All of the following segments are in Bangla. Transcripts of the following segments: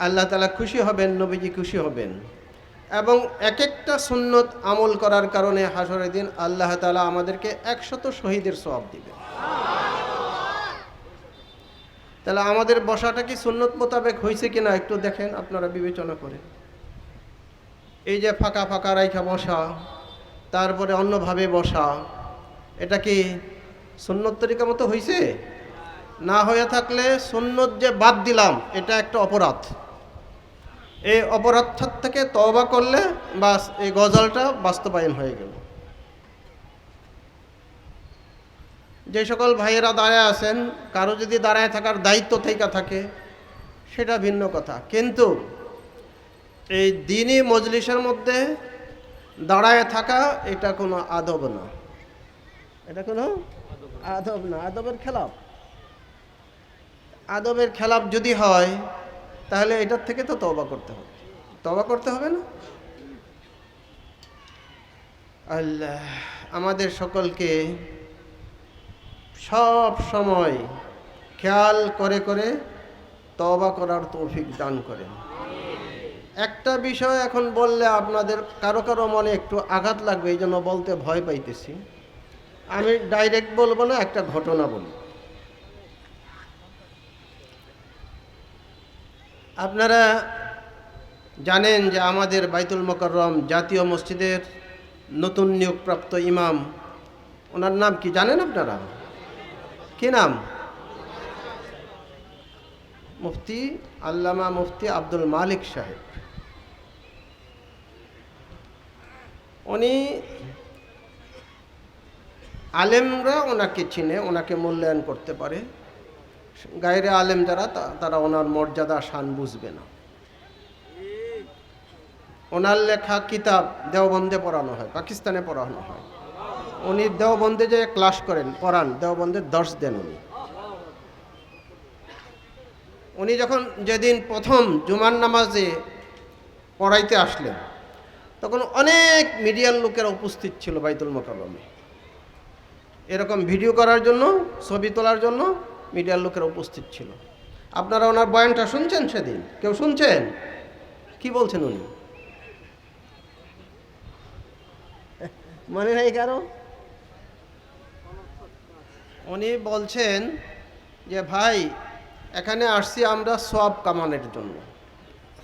আল্লাহ তাআলা খুশি হবেন, নবীজি খুশি হবেন এবং এক একটা সুন্নত আমল করার কারণে হাসরের দিন আল্লাহ তাআলা আমাদেরকে 100 শহীদের সওয়াব দিবেন। তাহলে আমাদের বসাটা কি সুন্নত মোতাবেক হয়েছে কিনা একটু দেখেন, আপনারা বিবেচনা করেন। এই যে ফাঁকা ফাঁকা রাইখা বসা, তারপরে অন্যভাবে বসা, এটা কি সুন্নত তরিকা মতো হয়েছে? না হয়ে থাকলে সুন্নত যে বাদ দিলাম এটা একটা অপরাধ। এই অপরাধ থেকে তওবা করলে বাস এই গজলটা বাস্তবায়ন হয়ে গেল। যে সকল ভাইয়েরা দাঁড়ায় আছেন, কারো যদি দাঁড়ায় থাকার দায়িত্ব থেকে থাকে সেটা ভিন্ন কথা, কিন্তু এই দ্বীনি মজলিসের মধ্যে দাঁড়ায় থাকা এটা কোনো আদব না, এটা কোনো আদব না, আদবের খেলাফ। আদবের খেলাফ যদি হয় তাহলে এটার থেকে তো তওবা করতে হবে, তওবা করতে হবে না? আল্লাহ আমাদের সকলকে সব সময় খেয়াল করে করে তওবা করার তৌফিক দান করেন। একটা বিষয় এখন বললে আপনাদের কারো কারো মনে একটু আঘাত লাগবে, এই জন্য বলতে ভয় পাইতেছি। আমি ডাইরেক্ট বলবো না, একটা ঘটনা বলি। আপনারা জানেন যে আমাদের বাইতুল মোকাররম জাতীয় মসজিদের নতুন নিয়োগপ্রাপ্ত ইমাম, ওনার নাম কি জানেন আপনারা? কি নাম? মুফতি আল্লামা মুফতি আব্দুল মালিক সাহেব। উনি আলেমরা ওনাকে চিনে, ওনাকে মূল্যায়ন করতে পারে, গায়রে আলেম যারা তারা ওনার মর্যাদা শান বুঝবে না। ওনার লেখা কিতাব দেওবন্দে পড়ানো হয়, পাকিস্তানে পড়ানো হয়। উনি দেওবন্দে যে ক্লাস করেন, পড়ান, দেওবন্দে দর্শ দেন। উনি যখন যেদিন প্রথম জুমার নামাজে পড়াইতে আসলেন তখন অনেক মিডিয়ার লোকেরা উপস্থিত ছিল বাইতুল মোকাররমে। এরকম ভিডিও করার জন্য, ছবি তোলার জন্য মিডিয়ার লোকেরা উপস্থিত ছিল। আপনারা ওনার বয়ানটা শুনছেন সেদিন? কেউ শুনছেন? কি বলছেন উনি? মনে নাই কারো? উনি বলছেন যে ভাই, এখানে আসছি আমরা সওয়াব কামানোর জন্য,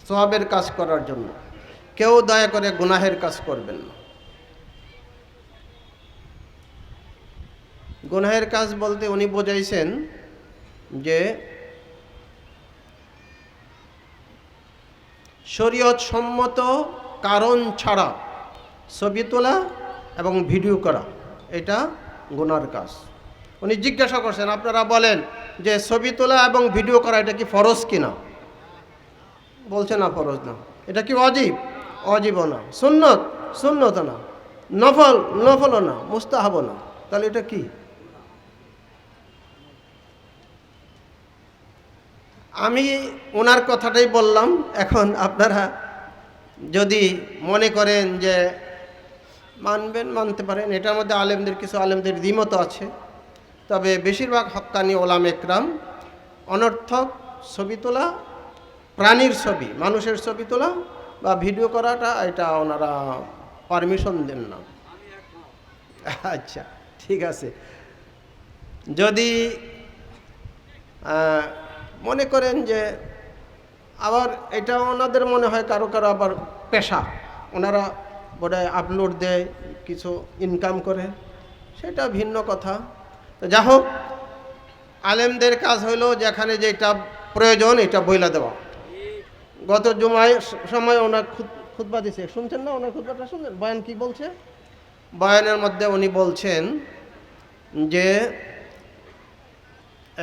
সওয়াবের কাজ করার জন্য, কেউ দয়া করে গুনাহের কাজ করবেন না। গুনাহের কাজ বলতে উনি বোঝাইছেন যে শরীয়ত সম্মত কারণ ছাড়া ছবি তোলা এবং ভিডিও করা এটা গুনার কাজ। উনি জিজ্ঞাসা করছেন, আপনারা বলেন যে ছবি তোলা এবং ভিডিও করা এটা কি ফরজ কিনা? বলছে না, ফরজ না। এটা কি ওয়াজিব? ওয়াজিবও না। সুন্নত? সুন্নত না। নফল? নফলও না। মুস্তাহাবও না। তাহলে এটা কি? আমি ওনার কথাটাই বললাম। এখন আপনারা যদি মনে করেন যে মানবেন, মানতে পারেন। এটার মধ্যে আলেমদের কিছু আলেমদের দ্বিমত আছে, তবে বেশিরভাগ হক্কানি ওলামা একরাম অনর্থক ছবি তোলা, প্রাণীর ছবি, মানুষের ছবি তোলা বা ভিডিও করাটা এটা ওনারা পারমিশন দেন না। আচ্ছা, ঠিক আছে। যদি মনে করেন যে আবার এটা ওনাদের মনে হয় কারো কারো আবার পেশা, ওনারা বোধহয় আপলোড দেয়, কিছু ইনকাম করে, সেটা ভিন্ন কথা। তো যা হোক, আলেমদের কাজ হইল যেখানে যেটা প্রয়োজন এটা বইলা দেওয়া। গত জুমায় সময় ওনার খুতবা দিছে, শুনছেন না? ওনার খুতবাটা শুনছেন? বয়ান কি বলছে? বয়ানের মধ্যে উনি বলছেন যে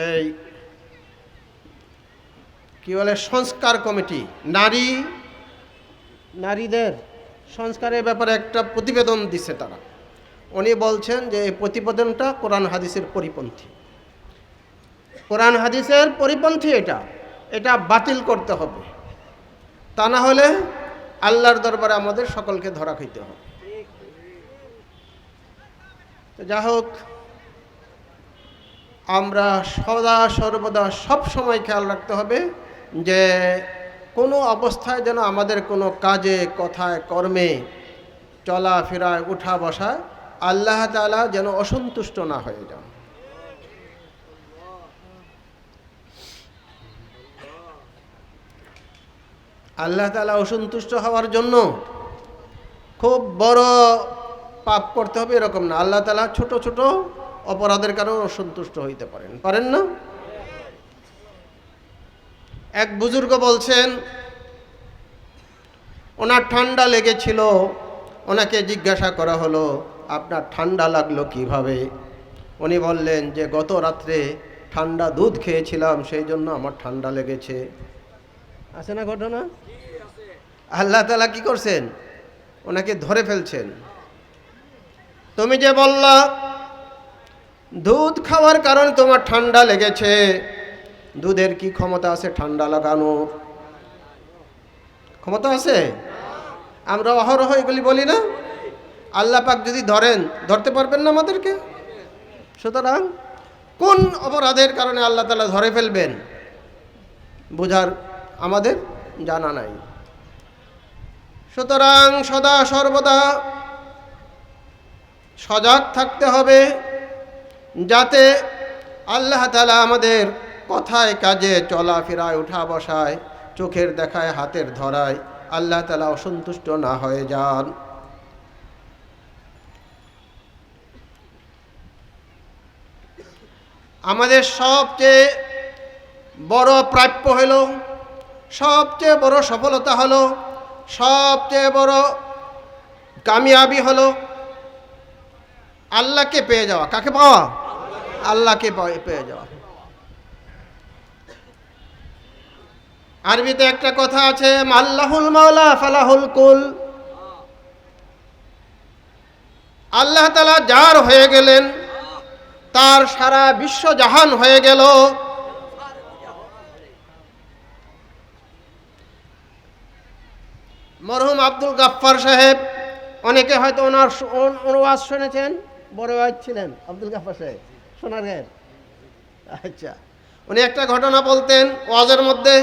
এই কি বলে সংস্কার কমিটি, নারীদের সংস্কারের ব্যাপারে একটা প্রতিবেদন দিছে তারা। উনি বলছেন যে এই প্রতিবেদনটা কোরআন হাদিসের পরিপন্থী, কোরআন হাদিসের পরিপন্থী, এটা বাতিল করতে হবে, তা না হলে আল্লাহর দরবারে আমাদের সকলকে ধরা খাইতে হবে। তো যা হোক, আমরা সদা সর্বদা সব সময় খেয়াল রাখতে হবে যে কোনো অবস্থায় যেন আমাদের কোনো কাজে, কথায়, কর্মে, চলাফেরায়, উঠা বসায় আল্লাহ তাআলা যেন অসন্তুষ্ট না হয়ে যান। আল্লাহ তাআলা অসন্তুষ্ট হওয়ার জন্য খুব বড় পাপ করতে হবে এরকম না। আল্লাহ তাআলা ছোট ছোট অপরাধের কারণে অসন্তুষ্ট হইতে পারেন না? এক বুজুর্গ বলছেন, ওনার ঠান্ডা লেগেছিল। ওনাকে জিজ্ঞাসা করা হলো, আপনার ঠান্ডা লাগলো কিভাবে? উনি বললেন যে গত রাত্রে ঠান্ডা দুধ খেয়েছিলাম, সেই জন্য আমার ঠান্ডা লেগেছে। আছে না ঘটনা? আল্লাহ তাআলা কি করছেন? ওনাকে ধরে ফেলছেন। তুমি যে বললা দুধ খাওয়ার কারণে তোমার ঠান্ডা লেগেছে, দুধের কি ক্ষমতা আছে ঠান্ডা লাগানোর? ক্ষমতা আছে? আমরা অহরহ এগুলি বলি না? আল্লাহ পাক যদি ধরতে পারবেন না আমাদেরকে? সুতরাং কোন অপরাধের কারণে আল্লাহ তাআলা ধরে ফেলবেন বোঝার আমাদের জানা নাই। সুতরাং সদা সর্বদা সজাগ থাকতে হবে, যাতে আল্লাহ তাআলা আমাদের কথায়, কাজে, চলাফেরায়, উঠা বসায়, চোখের দেখায়, হাতের ধরায় আল্লাহ তাআলা অসন্তুষ্ট না হয়ে যান। আমাদের সবচেয়ে বড় প্রাপ্য হল, সবচেয়ে বড় সফলতা হলো, সবচেয়ে বড় কামিয়াবি হলো আল্লাহকে পেয়ে যাওয়া। কাকে পাওয়া? আল্লাহকে পেয়ে যাওয়া। আরবিতে একটা কথা আছে, আল্লাহুল মাওলা ফালাহুল কুল। আল্লাহ তাআলা যার হয়ে গেলেন তার সারা বিশ্ব জাহান হয়ে গেল। মরহুম আব্দুল গাফফার সাহেব, অনেকে হয়তো ওনার ওয়াজ শুনেছেন, বড় ওয়াজ ছিলেন আব্দুল গাফফার সাহেব, সোনারগাঁয়ের। আচ্ছা, উনি একটা ঘটনা বলতেন ওয়াজের মধ্যে।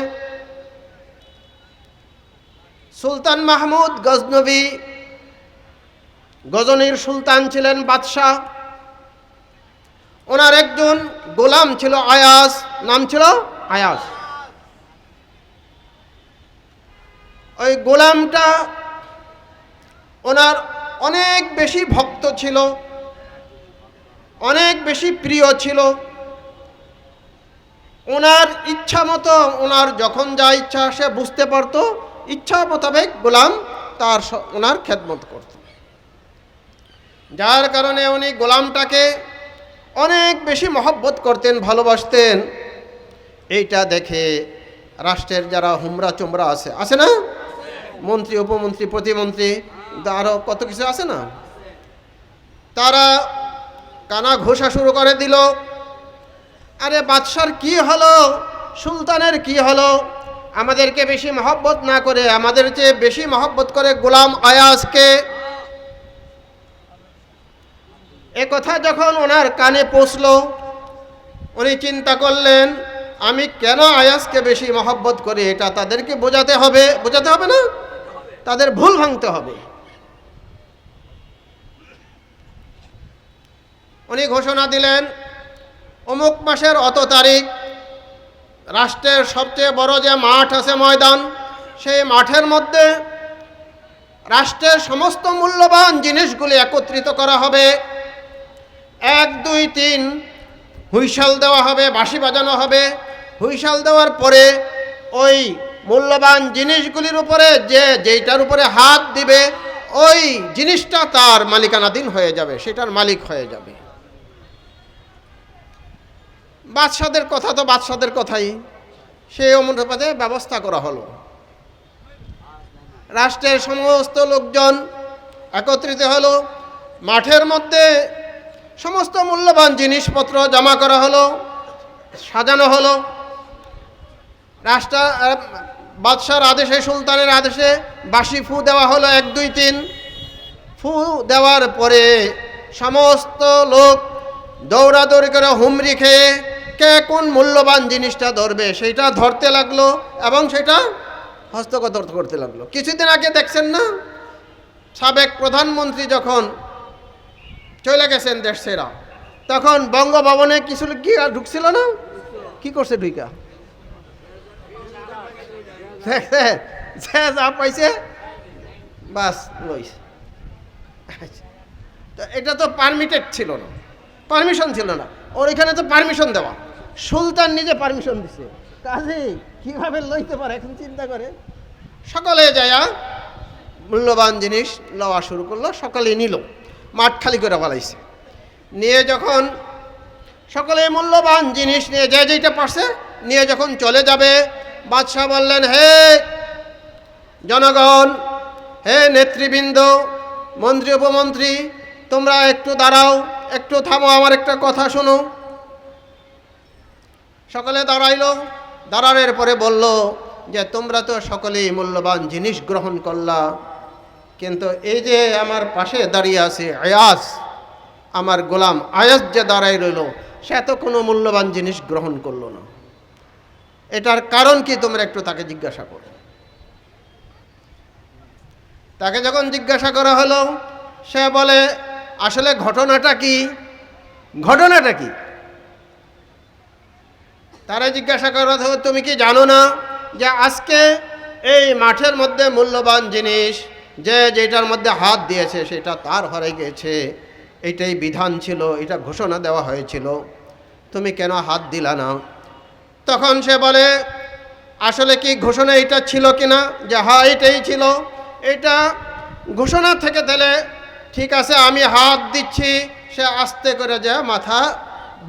সুলতান মাহমুদ গজনবী, গজনীর সুলতান ছিলেন, বাদশাহ। ওনার একজন গোলাম ছিল আয়াস, নাম ছিল আয়াস। ওই গোলামটা ওনার অনেক বেশি ভক্ত ছিল, অনেক বেশি প্রিয় ছিল। ওনার ইচ্ছা মতো, ওনার যখন যা ইচ্ছা সে বুঝতে পারতো, ইচ্ছা মোতাবেক গোলাম ওনার খেদমত করত। যার কারণে উনি গোলামটাকে অনেক বেশি মহব্বত করতেন, ভালোবাসতেন। এইটা দেখে রাষ্ট্রের যারা হুমরা চুমরা আছে না, মন্ত্রী, উপমন্ত্রী, প্রতিমন্ত্রী, আরও কত কিছু আছে না, তারা কানা ঘোষা শুরু করে দিল। আরে বাদশার কি হলো, সুলতানের কি হলো, আমাদেরকে বেশি মহব্বত না করে আমাদের চেয়ে বেশি মহব্বত করে গোলাম আয়াজকে। এ কথা যখন ওনার কানে পৌঁছলো, উনি চিন্তা করলেন, আমি কেন আয়াজকে বেশি মহব্বত করি, এটা তাদেরকে বোঝাতে হবে না? তাদের ভুল ভাঙতে হবে। উনি ঘোষণা দিলেন, অমুক মাসের অত তারিখ রাষ্ট্রের সবচেয়ে বড় যে মাঠ আছে, ময়দান, সেই মাঠের মধ্যে রাষ্ট্রের সমস্ত মূল্যবান জিনিসগুলি একত্রিত করা হবে। 1, 2, 3 হুইশাল দেওয়া হবে, বাঁশি বাজানো হবে। হুইশাল দেওয়ার পরে ওই মূল্যবান জিনিসগুলির উপরে যেইটার উপরে হাত দিবে, ওই জিনিসটা তার মালিকানাধীন হয়ে যাবে, সেটার মালিক হয়ে যাবে। বাদশাদের কথা তো বাদশাদের কথাই, সেই অনুপাতে ব্যবস্থা করা হলো। রাষ্ট্রের সমস্ত লোকজন একত্রিত হলো, মাঠের মধ্যে সমস্ত মূল্যবান জিনিসপত্র জমা করা হলো, সাজানো হলো। বাদশার আদেশে, সুলতানের আদেশে বাঁশি ফু দেওয়া হলো, 1, 2, 3 ফু দেওয়ার পরে সমস্ত লোক দৌড়াদৌড়ি করে হুমড়ি খেয়ে কে কোন মূল্যবান জিনিসটা ধরবে সেইটা ধরতে লাগলো, এবং সেটা হস্তগত করতে লাগলো। কিছুদিন আগে দেখছেন না, সাবেক প্রধানমন্ত্রী যখন চলে গেছেন দেশ ছেড়া, তখন বঙ্গভবনে কিছু কি ঢুকছিল না? কি করছে ঢুইকা? যা পাইছে বাস লইছে। এটা তো পারমিটেড ছিল না, পারমিশন ছিল না। ওর এখানে তো পারমিশন দেওয়া, সুলতান নিজে পারমিশন দিছে। কাজে কিভাবে লইতে পারে এখন চিন্তা করে। সকালে যায়া মূল্যবান জিনিস লওয়া শুরু করলো, সকালে নিল, মাঠ খালি করে ফেলাইছে। নিয়ে যখন সকলে মূল্যবান জিনিস নিয়ে যে যেটা পারছে নিয়ে যখন চলে যাবে, বাদশাহ বললেন, হে জনগণ, হে নেতৃবৃন্দ, মন্ত্রী উপমন্ত্রী, তোমরা একটু দাঁড়াও, একটু থামো, আমার একটা কথা শোনো। সকলে দাঁড়াইলো, দাঁড়ানোর পরে বলল যে তোমরা তো সকলেই মূল্যবান জিনিস গ্রহণ করলা, কিন্তু এই যে আমার পাশে দাঁড়িয়ে আছে আয়াস, আমার গোলাম আয়াস যে দাঁড়াই রইল, সে তো কোনো মূল্যবান জিনিস গ্রহণ করলো না। এটার কারণ কি তোমরা একটু তাকে জিজ্ঞাসা করো। তাকে যখন জিজ্ঞাসা করা হলো, সে বলে আসলে ঘটনাটা কি, ঘটনাটা কি? তারা জিজ্ঞাসা করা হলো, তুমি কি জানো না যে আজকে এই মাঠের মধ্যে মূল্যবান জিনিস যে যেটার মধ্যে হাত দিয়েছে সেটা তার হয়ে গেছে, এটাই বিধান ছিল, এটা ঘোষণা দেওয়া হয়েছিল, তুমি কেন হাত দিলা না? তখন সে বলে আসলে কি ঘোষণা এটা ছিল কিনা, যে হ্যাঁ এটাই ছিল, এটা ঘোষণা থেকে দিলে ঠিক আছে আমি হাত দিচ্ছি। সে আস্তে করে যে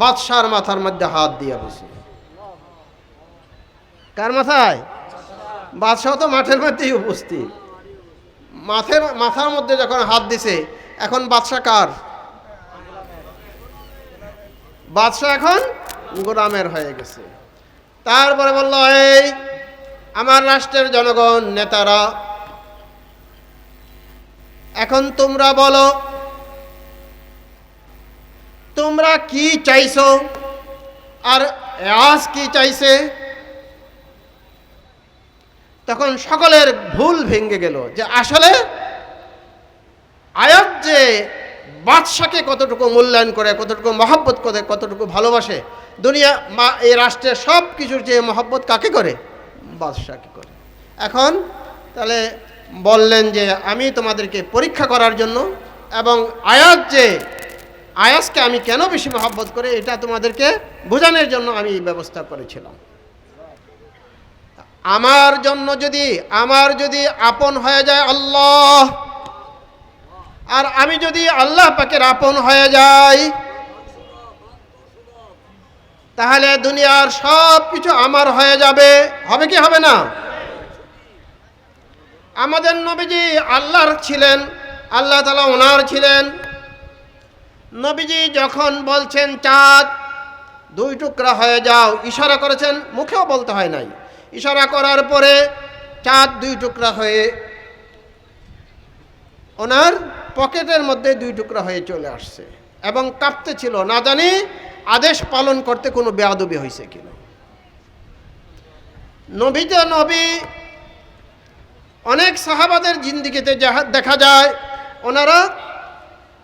বাদশার মাথার মধ্যে হাত দিয়ে বসে। কার মাথায়? বাদশাহ তো মাঠের মধ্যেই উপস্থিত। মাথার মধ্যে যখন হাত দিছে, এখন বাদশাহ কার? বাদশাহ এখন গোলামের হয়ে গেছে। তারপরে বলল, এই আমার রাষ্ট্রের জনগণ, নেতারা, এখন তোমরা বলো তোমরা কি চাইছো আর আজ কি চাইছে? তখন সকলের ভুল ভেঙে গেল যে আসলে আয়াত যে বাদশাকে কতটুকু মূল্যায়ন করে, কতটুকু মহব্বত করে, কতটুকু ভালোবাসে। দুনিয়া এই রাষ্ট্রের সব কিছুর যে মহব্বত কাকে করে? বাদশাকে করে। এখন তাহলে বললেন যে আমি তোমাদেরকে পরীক্ষা করার জন্য এবং আয়াসকে আমি কেন বেশি মহব্বত করে এটা তোমাদেরকে বোঝানোর জন্য আমি এই ব্যবস্থা করেছিলাম। আমার যদি আপন হয়ে যায় আল্লাহ, আর আমি যদি আল্লাহ পাকের আপন হয়ে যাই, তাহলে দুনিয়ার সব কিছু আমার হয়ে যাবে। হবে কি হবে না? আমাদের নবীজি আল্লাহর ছিলেন, আল্লাহ তাআলা ওনার ছিলেন। নবীজি যখন বলছেন চাঁদ 2 টুকরা হয়ে যাও, ইশারা করেছেন, মুখেও বলতে হয় নাই, ইশারা করার পরে চাঁদ 2 টুকরা হয়ে ওনার পকেটের মধ্যে 2 টুকরা হয়ে চলে আসছে এবং কাঁপতে ছিল, না জানি আদেশ পালন করতে কোনো বেয়াদবি হয়েছে কিনা। নবী অনেক সাহাবাদের জিন্দিগিতে দেখা যায় ওনারা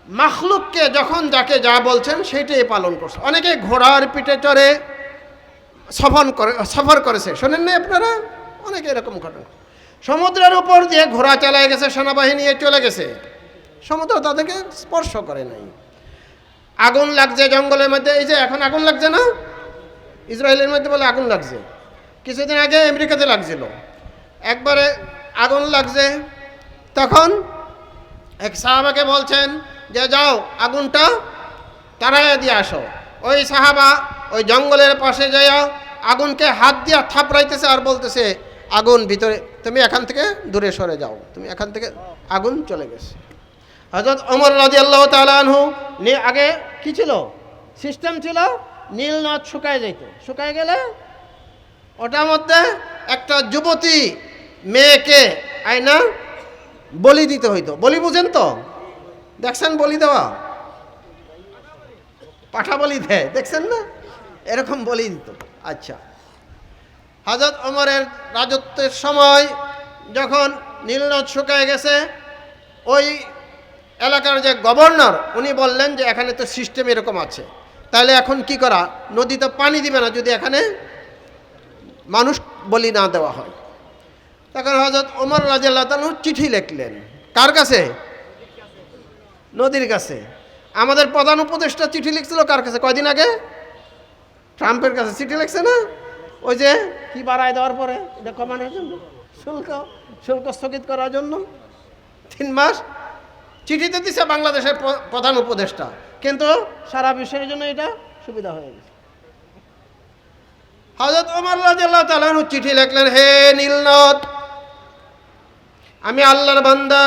মাখলুককে যখন যাকে যা বলছেন সেটাই পালন করছে। অনেকে ঘোড়ার পিঠে চড়ে সফর করেছে, শোনেন না আপনারা? অনেকে এরকম ঘটনা, সমুদ্রের উপর দিয়ে ঘোড়া চালায় গেছে, সেনাবাহিনী চলে গেছে, সমুদ্র তাদেরকে স্পর্শ করে নাই। আগুন লাগছে জঙ্গলের মধ্যে, এই যে এখন আগুন লাগছে না, ইসরায়েলের মধ্যে বলে আগুন লাগছে, কিছুদিন আগে আমেরিকাতে লাগছিল, একবারে আগুন লাগছে। তখন এক সাহাবাকে বলছেন যে যাও আগুনটা তাড়াইয়া দিয়ে আসো। ওই সাহাবা ওই জঙ্গলের পাশে যাইয়া আগুনকে হাত দিয়া থাপড়াইতেছে আর বলতেছে আগুন ভিতরে, তুমি এখান থেকে দূরে সরে যাও, তুমি এখান থেকে, আগুন চলে গেছে। হযরত ওমর রাদিয়াল্লাহু তাআলা আনহু আগে কি ছিল সিস্টেম ছিল, নীল নদ শুকায় যাইত, শুকায় গেলে ওটার মধ্যে একটা যুবতী মেয়েকে আয়না বলি দিতে হইতো। বলি বুঝেন তো? দেখছেন বলি দেওয়া? পাঠা বলি দেয়, দেখছেন না? এরকম বলি দিত। আচ্ছা, হযরত ওমরের রাজত্বের সময় যখন নীলনদ শুকায় গেছে, ওই এলাকার যে গভর্নর উনি বললেন যে এখানে তো সিস্টেম এরকম আছে, তাহলে এখন কি করা, নদীতে পানি দিবে না যদি এখানে মানুষ বলি না দেওয়া হয়। তখন হযরত ওমর রাদিয়াল্লাহু তাআলা চিঠি লিখলেন, কার কাছে? নদীর কাছে। আমাদের প্রধান উপদেষ্টা চিঠি লিখছিল কার কাছে? কয়দিন আগে ট্রাম্পের কাছে চিঠি লিখছে না? ওই যে কি বাড়ায় দেওয়ার পরে এটা কমানোর জন্য, শুল্ক স্থগিত করার জন্য 3 মাস চিঠিতে দিছে বাংলাদেশের প্রধান উপদেষ্টা, কিন্তু সারা বিশ্বের জন্য এটা সুবিধা হয়ে গেছে। হযরত ওমর রাদিয়াল্লাহু তাআলা চিঠি লিখলেন, হে নীলনদ, আমি আল্লাহর বান্দা,